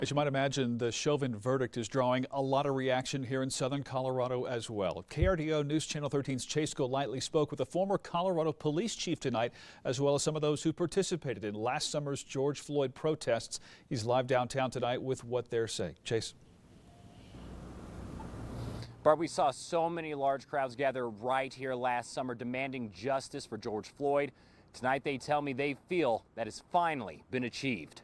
As you might imagine, the Chauvin verdict is drawing a lot of reaction here in southern Colorado as well. KRDO News Channel 13's Chase Golightly spoke with a former Colorado police chief tonight, as well as some of those who participated in last summer's George Floyd protests. He's live downtown tonight with what they're saying. Chase. Barb, we saw so many large crowds gather right here last summer demanding justice for George Floyd. Tonight they tell me they feel that has finally been achieved.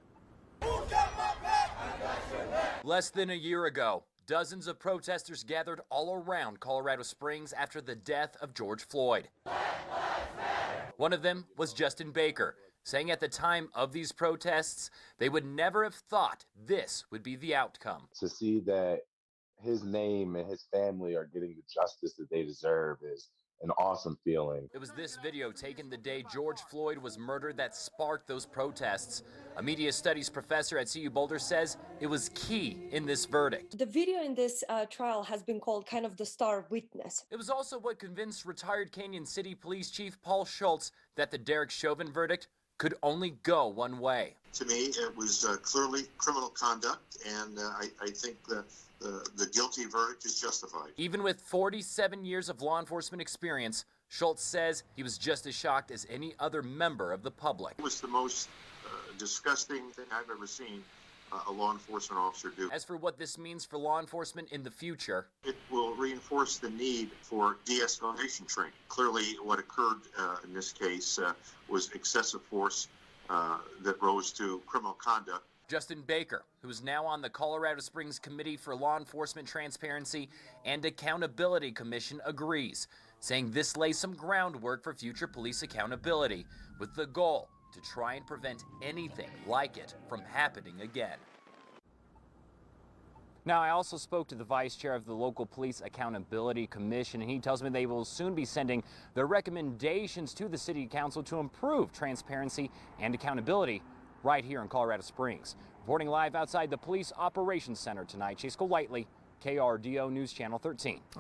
Less than a year ago, dozens of protesters gathered all around Colorado Springs after the death of George Floyd. One of them was Justin Baker, saying at the time of these protests, they would never have thought this would be the outcome. To see that his name and his family are getting the justice that they deserve is an awesome feeling. It was this video taken the day George Floyd was murdered that sparked those protests. A media studies professor at CU Boulder says it was key in this verdict. The video in this trial has been called kind of the star witness. It was also what convinced retired Canyon City Police Chief Paul Schultz that the Derek Chauvin verdict could only go one way. To me, it was clearly criminal conduct, and I think the guilty verdict is justified. Even with 47 years of law enforcement experience, Schultz says he was just as shocked as any other member of the public. It was the most disgusting thing I've ever seen a law enforcement officer do. As for what this means for law enforcement in the future, it will reinforce the need for de-escalation training. Clearly, what occurred in this case was excessive force that rose to criminal conduct. Justin Baker, who is now on the Colorado Springs Committee for Law Enforcement Transparency and Accountability Commission, agrees, saying this lays some groundwork for future police accountability, with the goal to try and prevent anything like it from happening again. Now, I also spoke to the vice chair of the local police accountability commission, and he tells me they will soon be sending their recommendations to the city council to improve transparency and accountability right here in Colorado Springs. Reporting live outside the Police Operations Center tonight, Chase Golightly, KRDO News Channel 13.